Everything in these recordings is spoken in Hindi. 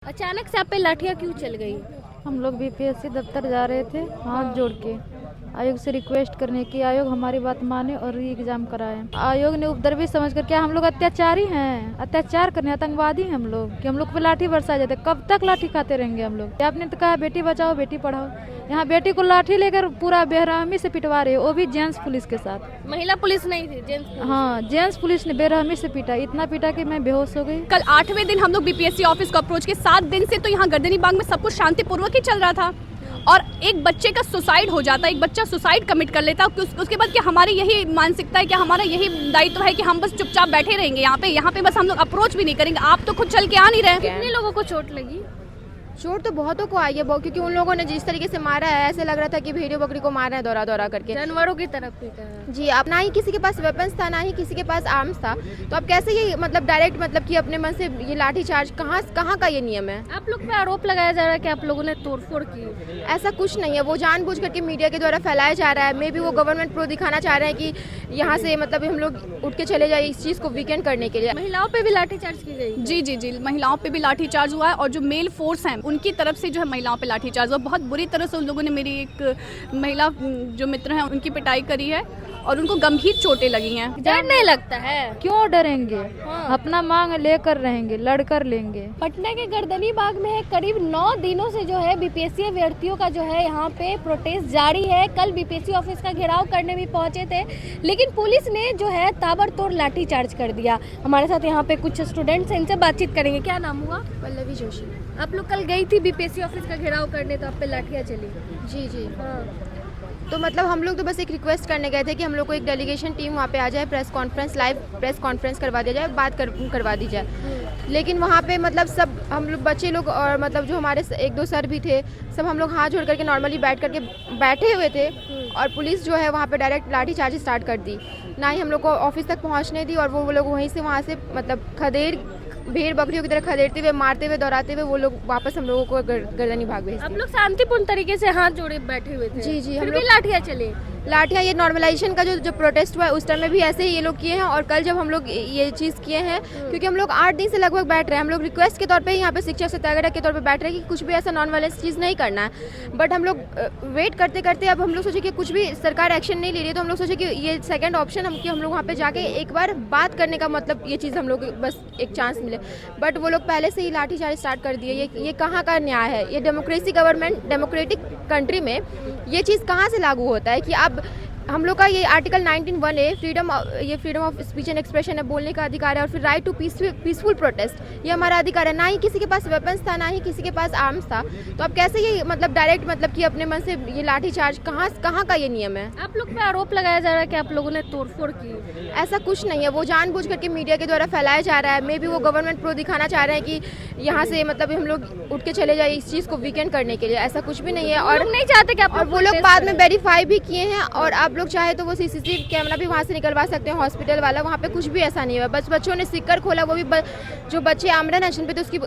अचानक से आप पे लाठियां क्यों चल गई? हम लोग बीपीएससी दफ्तर जा रहे थे हाथ जोड़ के आयोग से रिक्वेस्ट करने की आयोग हमारी बात माने और री एग्जाम कराए। आयोग ने उपद्रवी समझकर क्या हम लोग अत्याचारी हैं, अत्याचार करने आतंकवादी हैं हम लोग कि हम लोग पे लाठी बरसाए जाते? कब तक लाठी खाते रहेंगे हम लोग? आपने तो कहा बेटी बचाओ बेटी पढ़ाओ, यहाँ बेटी को लाठी लेकर पूरा बेरहमी से पिटवा रहे, वो भी जेंट्स पुलिस के साथ। महिला पुलिस नहीं थी, जेंट्स पुलिस। हाँ, जेंट्स पुलिस ने बेरहमी से पीटा, इतना पीटा कि मैं बेहोश हो गई। कल 8वें दिन हम लोग बीपीएससी ऑफिस को अप्रोच के 7 दिन से तो यहाँ गर्दनी बाग में सब कुछ शांतिपूर्वक ही चल रहा था और एक बच्चे का सुसाइड हो जाता, एक बच्चा सुसाइड कमिट कर लेता, उसके बाद क्या हमारी यही मानसिकता है कि हमारा यही दायित्व है कि हम बस चुपचाप बैठे रहेंगे यहाँ पे बस हम लोग अप्रोच भी नहीं करेंगे? आप तो खुद चल के आ नहीं रहे। कितने लोगों को चोट लगी? चोट तो बहुतों को आई है, क्योंकि उन लोगों ने जिस तरीके से मारा है ऐसे लग रहा था कि भेड़ियों बकरी को मार रहे हैं दौरा दौरा करके। जानवरों की तरफ पीटा है। जी, अब ना ही किसी के पास वेपन्स था, ना ही किसी के पास आर्म्स था, तो अब कैसे ये मतलब डायरेक्ट मतलब कि अपने मन से ये लाठी चार्ज कहाँ का ये नियम है? आप लोग पे आरोप लगाया जा रहा है कि आप लोगों ने तोड़फोड़ की। ऐसा कुछ नहीं है, वो जानबूझ करके मीडिया के द्वारा फैलाया जा रहा है। मे बी वो गवर्नमेंट प्रो दिखाना चाह रहे हैं कि यहाँ से मतलब हम लोग उठ के चले जाए इस चीज़ को वीकेंड करने के लिए। महिलाओं पे भी लाठीचार्ज की गई? जी, महिलाओं पे भी लाठीचार्ज हुआ है और जो मेल फोर्स है उनकी तरफ से जो है महिलाओं पे लाठीचार्ज हुआ। बहुत बुरी तरह से उन लोगों ने मेरी एक महिला जो मित्र हैं उनकी पिटाई करी है और उनको गंभीर चोटें लगी हैं। डर नहीं लगता है? क्यों डरेंगे? हाँ। अपना मांग लेकर रहेंगे, लड़कर लेंगे। पटना के गर्दनी बाग में करीब 9 दिनों से जो है बीपीएससी अभ्यर्थियों का जो है यहाँ पे प्रोटेस्ट जारी है। कल बीपीएससी ऑफिस का घेराव करने भी पहुंचे थे, लेकिन पुलिस ने जो है ताबड़तोड़ लाठीचार्ज कर दिया। हमारे साथ यहाँ पे कुछ स्टूडेंट्स हैं, इनसे बातचीत करेंगे। क्या नाम हुआ? पल्लवी जोशी। आप लोग कल गई थी बीपीएससी ऑफिस का घेराव करने, तो आप पे लाठियाँ चली? जी। हाँ। तो मतलब हम लोग तो बस एक रिक्वेस्ट करने गए थे कि हम लोग को एक डेलीगेशन टीम वहाँ पे आ जाए, press conference live press conference करवा दिया जाए, बात करवा दी जाए। लेकिन वहाँ पे मतलब सब हम लोग बच्चे लोग और मतलब जो हमारे 1-2 सर भी थे, सब हम लोग हाथ जोड़ करके नॉर्मली बैठे हुए थे और पुलिस जो है वहाँ पे डायरेक्ट लाठी चार्ज स्टार्ट कर दी। ना ही हम लोग को ऑफिस तक पहुँचने दी और वो लोग वहाँ से मतलब भेड़ बकरियों की तरह खदेड़ते हुए, मारते हुए, दौड़ाते हुए वो लोग वापस हम लोगों को गर्दनी भाग भेजते। आप लोग शांतिपूर्ण तरीके से हाथ जोड़े बैठे हुए थे? जी, फिर भी लाठियाँ चली? लाठियाँ ये नॉर्मलाइजेशन का जो प्रोटेस्ट हुआ है उस टाइम में भी ऐसे ही ये लोग किए हैं और कल जब हम लोग ये चीज़ किए हैं, क्योंकि हम लोग 8 दिन से लगभग बैठ रहे हैं, हम लोग रिक्वेस्ट के तौर पे यहाँ पे शिक्षा सत्याग्रह के तौर पे बैठ रहे हैं कि कुछ भी ऐसा नॉन वायलेंस चीज़ नहीं करना है। बट हम लोग वेट करते करते अब हम लोग सोचे कि कुछ भी सरकार एक्शन नहीं ले रही, तो हम लोग सोचे कि ये सेकेंड ऑप्शन हम लोग वहाँ पे जाके एक बार बात करने का मतलब ये चीज़ हम लोग बस एक चांस मिले। बट वो लोग पहले से ही लाठीचार्ज स्टार्ट कर दिए। ये कहाँ का न्याय है? ये डेमोक्रेटिक कंट्री में ये चीज़ कहाँ से लागू होता है कि अब हम लोग का ये article 19(1)(a) freedom of speech and expression है, बोलने का अधिकार है, और फिर राइट टू पीसफुल प्रोटेस्ट ये हमारा अधिकार है। ना ही किसी के पास वेपन्स था, ना ही किसी के पास आर्म्स था, तो अब कैसे ये मतलब डायरेक्ट मतलब कि अपने मन से ये लाठी चार्ज कहाँ का ये नियम है? आप लोग पे आरोप लगाया जा रहा है कि आप लोगों ने तोड़फोड़ की। ऐसा कुछ नहीं है, वो जानबूझ करके मीडिया के द्वारा फैलाया जा रहा है। मे बी वो गवर्नमेंट प्रो दिखाना चाह रहे हैं कि यहाँ से मतलब हम लोग उठ के चले जाए इस चीज़ को वीकेंड करने के लिए। ऐसा कुछ भी नहीं है और नहीं चाहते कि आप वो लोग बाद में वेरीफाई भी किए हैं और आप लोग चाहे तो वो सीसीटीवी कैमरा भी वहाँ से निकलवा सकते हैं, हॉस्पिटल वाला। वहाँ पे कुछ भी ऐसा नहीं हुआ, बस बच्चों ने सिक्कर खोला, वो भी जो बच्चे आमरन एक्शन पे थे उसकी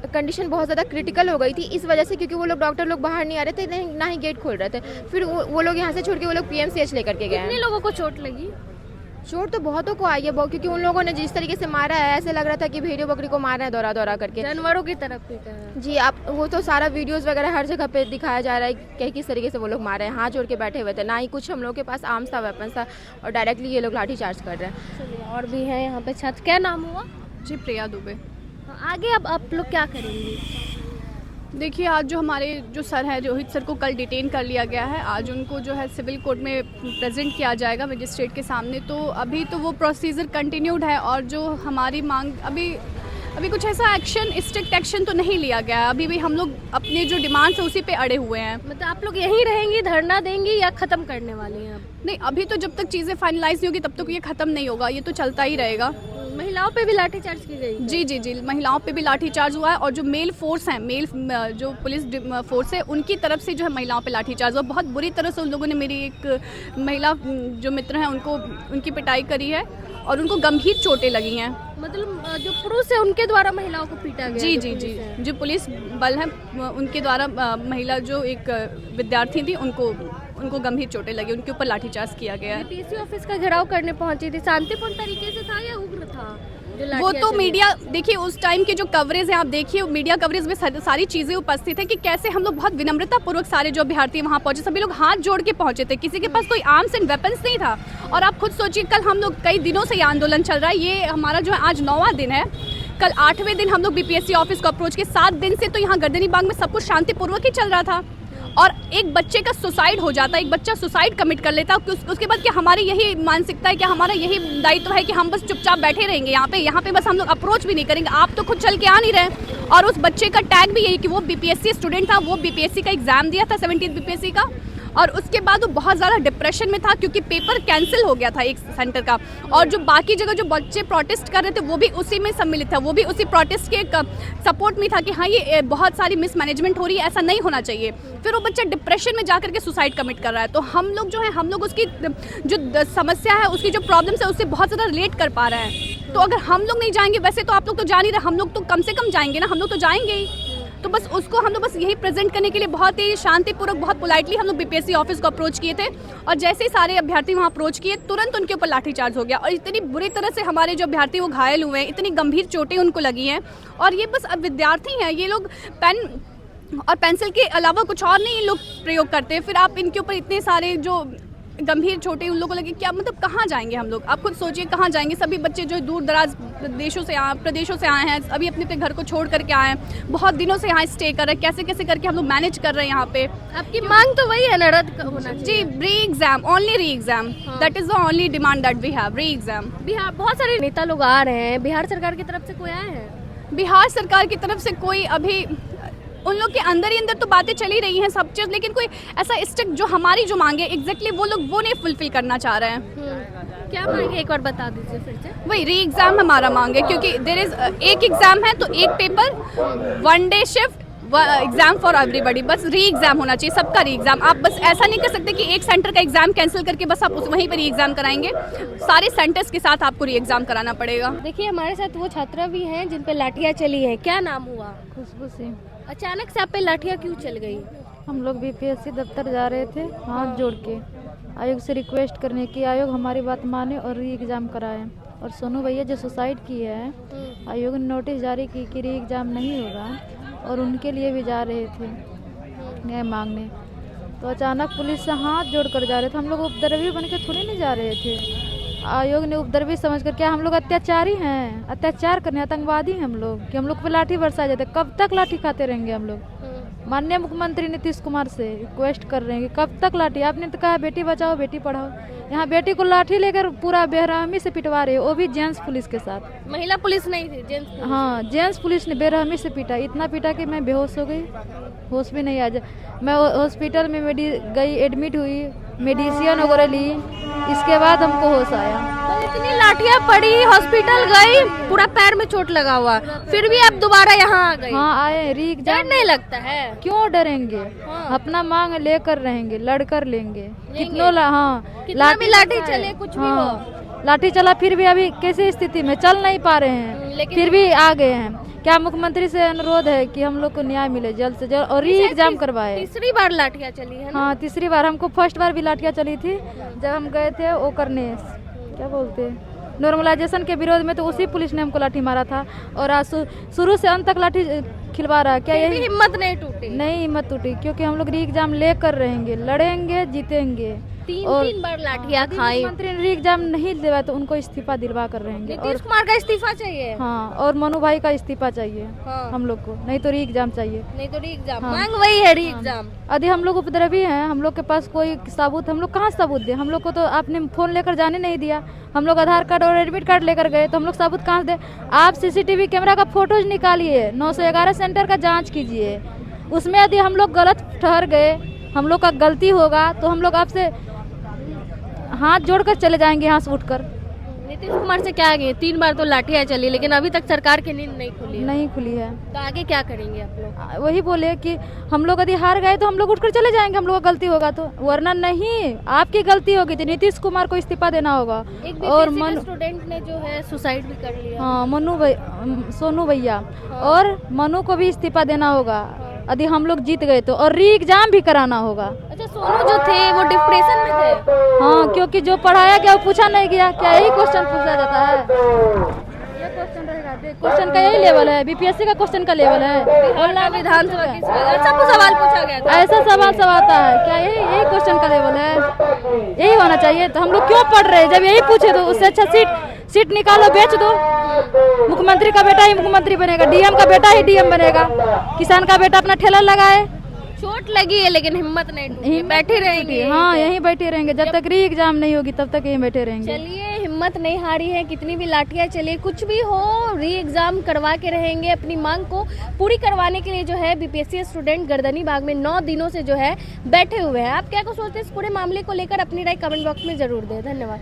कंडीशन बहुत ज़्यादा क्रिटिकल हो गई थी इस वजह से, क्योंकि वो लोग डॉक्टर लोग बाहर नहीं आ रहे थे, ना ही गेट खोल रहे थे। फिर वो लोग यहाँ से छोड़ के वो लोग पीएमसीएच लेकर के गए। कितने लोगों को चोट लगी? चोट तो बहुतों को आई है, क्योंकि उन लोगों ने जिस तरीके से मारा है ऐसे लग रहा था कि भेड़ियों बकरी को मार रहे हैं दौरा दौरा करके। जानवरों की तरफ पीटा है? जी, आप वो तो सारा वीडियोस वगैरह हर जगह पे दिखाया जा रहा है कि किस तरीके से वो लोग मारे हैं, हाथ जोड़ के बैठे हुए थे, ना ही कुछ हम लोग के पास आर्म्स था, वेपन्स था, और डायरेक्टली ये लोग लाठी चार्ज कर रहे हैं। चलिए, और भी है यहाँ पे छात्र। क्या नाम हुआ? जी, प्रिया दुबे। आगे अब आप लोग क्या करेंगे? देखिए, आज जो हमारे जो सर हैं रोहित सर को कल डिटेन कर लिया गया है। आज उनको जो है सिविल कोर्ट में प्रेजेंट किया जाएगा मजिस्ट्रेट के सामने। तो अभी तो वो प्रोसीजर कंटिन्यूड है और जो हमारी मांग अभी कुछ ऐसा एक्शन स्ट्रिक्ट एक्शन तो नहीं लिया गया है। अभी भी हम लोग अपने जो डिमांड्स है उसी पे अड़े हुए हैं। मतलब आप लोग यहीं रहेंगी, धरना देंगी या खत्म करने वाली हैं? नहीं, अभी तो जब तक चीज़ें फाइनलाइज नहीं होगी तब तक ये ख़त्म नहीं होगा, ये तो चलता ही रहेगा। महिलाओं पे भी लाठीचार्ज की गई? जी, महिलाओं पे भी लाठीचार्ज हुआ है और जो मेल फोर्स हैं, जो पुलिस फोर्स है उनकी तरफ से जो है महिलाओं पे लाठीचार्ज हुआ। बहुत बुरी तरह से उन लोगों ने मेरी एक महिला जो मित्र हैं उनकी पिटाई करी है और उनको गंभीर चोटें लगी हैं। मतलब जो पुरुष है उनके द्वारा महिलाओं को पीटा गया? जी, जो पुलिस बल है उनके द्वारा महिला जो एक विद्यार्थी थी उनको गंभीर चोटें लगी, उनके ऊपर लाठीचार्ज किया गया है। बीपीएससी ऑफिस का घेराव करने पहुंची थी, शांतिपूर्ण तरीके से था या उग्र था? वो तो मीडिया, देखिए उस टाइम की जो कवरेज है आप देखिए, मीडिया कवरेज में सारी चीज़ें उपस्थित है कि कैसे हम लोग बहुत विनम्रतापूर्वक सारे जो अभ्यर्थी वहाँ पहुँचे, सभी लोग हाथ जोड़ के पहुँचे थे, किसी के पास कोई आर्म्स एंड वेपन्स नहीं था। और आप खुद सोचिए, कल हम लोग कई दिनों से ये आंदोलन चल रहा है, ये हमारा जो है आज 9वां दिन है, कल 8वें दिन हम लोग बीपीएससी ऑफिस को अप्रोच किए। 7 दिन से तो यहाँ गर्दनी बाग में सब कुछ शांतिपूर्वक ही चल रहा था, और एक बच्चे का सुसाइड हो जाता, एक बच्चा सुसाइड कमिट कर लेता, उसके बाद क्या हमारी यही मानसिकता है कि हमारा यही दायित्व है कि हम बस चुपचाप बैठे रहेंगे यहाँ पे बस हम लोग अप्रोच भी नहीं करेंगे? आप तो खुद चल के आ नहीं रहे। और उस बच्चे का टैग भी यही कि वो बीपीएससी स्टूडेंट था, वो बीपीएससी का एग्जाम दिया था 17th बीपीएससी का, और उसके बाद वो बहुत ज़्यादा डिप्रेशन में था क्योंकि पेपर कैंसिल हो गया था एक सेंटर का। और जो बाकी जगह जो बच्चे प्रोटेस्ट कर रहे थे वो भी उसी में सम्मिलित था, वो भी उसी प्रोटेस्ट के सपोर्ट में था कि हाँ ये बहुत सारी मिसमैनेजमेंट हो रही है, ऐसा नहीं होना चाहिए। फिर वो बच्चा डिप्रेशन में जाकर के सुसाइड कमिट कर रहा है। तो हम लोग जो है, हम लोग उसकी जो समस्या है, उसकी जो प्रॉब्लम्स है, उससे बहुत ज़्यादा रिलेट कर पा रहे हैं। तो अगर हम लोग नहीं जाएंगे, वैसे तो आप लोग तो जा नहीं रहे, हम लोग तो कम से कम जाएंगे ना, हम लोग तो जाएंगे ही। तो बस उसको हम लोग बस यही प्रेजेंट करने के लिए बहुत ही शांतिपूर्वक, बहुत पोलाइटली हम लोग बीपीएससी ऑफिस को अप्रोच किए थे। और जैसे ही सारे अभ्यर्थी वहाँ अप्रोच किए, तुरंत उनके ऊपर लाठीचार्ज हो गया, और इतनी बुरी तरह से हमारे जो अभ्यर्थी वो घायल हुए हैं, इतनी गंभीर चोटें उनको लगी हैं। और ये बस अब विद्यार्थी हैं, ये लोग पेन और पेंसिल के अलावा कुछ और नहीं लोग प्रयोग करते हैं। फिर आप इनके ऊपर इतने सारे जो गंभीर चोटें उन लोगों को लगे, क्या मतलब कहाँ जाएंगे हम लोग? आप खुद सोचिए कहाँ जाएंगे? सभी बच्चे जो दूर दराज प्रदेशों से आए हैं, अभी अपने अपने घर को छोड़ करके आए हैं, बहुत दिनों से यहाँ स्टे कर रहे हैं, कैसे कैसे करके हम लोग मैनेज कर रहे हैं यहाँ पे। आपकी मांग तो वही है ना, रद्द होना जी, चाहिए। Re exam, only re exam, that is the only demand that we have, re exam. Bihar बहुत सारे नेता लोग आ रहे हैं, बिहार सरकार की तरफ से कोई आए हैं? बिहार सरकार की तरफ से कोई अभी, उन लोग के अंदर ही अंदर तो बातें चली रही हैं सब चीज़, लेकिन कोई ऐसा स्ट्रिक्ट जो हमारी जो मांगे एग्जैक्टली वो लोग वो नहीं फुलफिल करना चाह रहे हैं। क्या मांगे एक बार बता दीजिए फिर से। वही री एग्जाम हमारा मांग है, क्योंकि देयर इज एक एग्जाम है तो एक paper, 1 day shift, exam for everybody, बस री एग्जाम होना चाहिए, सबका री एग्जाम। आप बस ऐसा नहीं कर सकते कि एक सेंटर का एग्जाम कैंसिल करके बस आप वहीं पर री एग्जाम कराएंगे, सारे सेंटर्स के साथ आपको री एग्जाम कराना पड़ेगा। देखिए हमारे साथ वो छात्रा भी हैं जिन पे लाठियाँ चली हैं, क्या नाम हुआ? खुशबू सिंह। अचानक से आप पे लाठियाँ क्यों चल गई? हम लोग बीपीएससी दफ्तर जा रहे थे, हाथ जोड़ के आयोग से रिक्वेस्ट करने की आयोग हमारी बात माने और री एग्ज़ाम कराए। और सोनू भैया जो सुसाइड किए हैं, आयोग ने नोटिस जारी की कि री एग्ज़ाम नहीं होगा, और उनके लिए भी जा रहे थे न्याय मांगने। तो अचानक पुलिस से हाथ जोड़ कर जा रहे थे, हम लोग उपद्रवी बन के थोड़ी नहीं जा रहे थे। आयोग ने उपद्रवी समझ कर, क्या हम लोग अत्याचारी हैं? अत्याचार करने आतंकवादी हैं हम लोग कि हम लोग पे लाठी बरसाए जाते? कब तक लाठी खाते रहेंगे हम लोग? माननीय मुख्यमंत्री नीतीश कुमार से रिक्वेस्ट कर रहे हैं कि कब तक लाठी? आपने तो कहा बेटी बचाओ बेटी पढ़ाओ, यहाँ बेटी को लाठी लेकर पूरा बेरहमी से पिटवा रहे, वो भी जेंट्स पुलिस के साथ। महिला पुलिस नहीं थी, जेंट्स पुलिस। हाँ, जेंट्स पुलिस ने बेरहमी से पीटा, इतना पीटा कि मैं बेहोश हो गई, होश भी नहीं आ जा। मैं हॉस्पिटल में गई, एडमिट हुई, मेडिसिन वगैरह ली, इसके बाद हमको होश आया। तो इतनी लाठियाँ पड़ी, हॉस्पिटल गई, पूरा पैर में चोट लगा हुआ, फिर भी आप दोबारा यहाँ आ गई? हाँ आए, री डर एग्जाम। नहीं लगता है? क्यों डरेंगे? हाँ। अपना मांग लेकर रहेंगे, लड़कर लेंगे। कितना भी लाठी चले, कुछ भी हो। लाठी चला, फिर भी अभी कैसी स्थिति में चल नहीं पा रहे हैं, लेकिन फिर भी आ गए हैं। क्या मुख्यमंत्री से अनुरोध है कि हम लोग को न्याय मिले जल्द से जल्द और री एग्जाम करवाए। तीसरी बार लाठियाँ चली है ना? हाँ, तीसरी बार। हमको फर्स्ट बार भी लाठियाँ चली थी जब हम गए थे वो करने, क्या बोलते हैं, नॉर्मलाइजेशन के विरोध में, तो उसी पुलिस ने हमको लाठी मारा था। और आज शुरू से अंत तक लाठी खिलवा रहा है। क्या यही हिम्मत नहीं टूटी? नहीं, हिम्मत टूटी, क्योंकि हम लोग री एग्जाम लेकर रहेंगे, लड़ेंगे, जीतेंगे। तीन बार लाठियाँ खाई। मुख्यमंत्री ने री एग्जाम नहीं दिलवाया तो उनको इस्तीफा दिलवा कर रहेंगे। नीतीश कुमार का इस्तीफा चाहिए। हाँ, और मनु भाई का इस्तीफा चाहिए। हाँ। हम लोग को नहीं तो री एग्जाम चाहिए। नहीं तो री एग्जाम, हाँ। मांग वही है, री एग्जाम। यदि हम लोग उपद्रवी हैं, हम लोग के पास कोई सबूत, हम लोग कहाँ सबूत दें? हम लोग को तो आपने फोन लेकर जाने नहीं दिया, हम लोग आधार कार्ड और एडमिट कार्ड लेकर गए, तो हम लोग सबूत कहाँ से दें? आप सीसीटीवी कैमरा का फोटोज निकालिए, 911 सेंटर का जांच कीजिए, उसमें यदि हम लोग गलत ठहर गए, हम लोग का गलती होगा, तो हम लोग आपसे हाथ जोड़कर चले जाएंगे यहाँ से उठकर। नीतीश कुमार से क्या गए? 3 बार तो लाठियाँ चली, लेकिन अभी तक सरकार की नींद नहीं खुली। नहीं खुली है। तो आगे क्या करेंगे आप लोग? वही बोले कि हम लोग यदि हार गए तो हम लोग उठकर चले जाएंगे, हम लोग का गलती होगा तो, वरना नहीं, आपकी गलती होगी तो नीतीश कुमार को इस्तीफा देना होगा। एक और स्टूडेंट ने जो है सुसाइड भी कर लिया। हाँ, सोनू भैया, और मनु को भी इस्तीफा देना होगा यदि हम लोग जीत गए तो, और री एग्जाम भी कराना होगा। अच्छा, सोनू जो थे वो डिप्रेशन में थे? हाँ, क्योंकि जो पढ़ाया गया वो पूछा नहीं गया। क्या यही क्वेश्चन पूछा जाता है? ये क्वेश्चन क्वेश्चन का यही लेवल है, बीपीएससी का क्वेश्चन का लेवल है। बिहार विधानसभा की सबको सवाल पूछा गया था। ऐसा सवाल सब आता है क्या? यही क्वेश्चन का लेवल है, यही होना चाहिए। तो हम लोग क्यों पढ़ रहे हैं जब यही पूछे? तो उससे अच्छा सीट निकालो, बेच दो। मुख्यमंत्री का बेटा ही मुख्यमंत्री बनेगा, डीएम का बेटा ही डीएम बनेगा, किसान का बेटा अपना ठेला लगाए। चोट लगी है लेकिन हिम्मत नहीं टूटी, बैठे रहेंगे। हाँ, यहीं बैठे रहेंगे जब तक री एग्जाम नहीं होगी, तब तक यहीं बैठे रहेंगे। चलिए, हिम्मत नहीं हारी है, कितनी भी लाठियां चले, कुछ भी हो, री एग्जाम करवा के रहेंगे। अपनी मांग को पूरी करवाने के लिए जो है बीपीएससी स्टूडेंट गर्दनी बाग में 9 दिनों से जो है बैठे हुए हैं। आप क्या कुछ सोचते हैं इस पूरे मामले को लेकर? अपनी राय कमेंट बॉक्स में जरूर दें। धन्यवाद।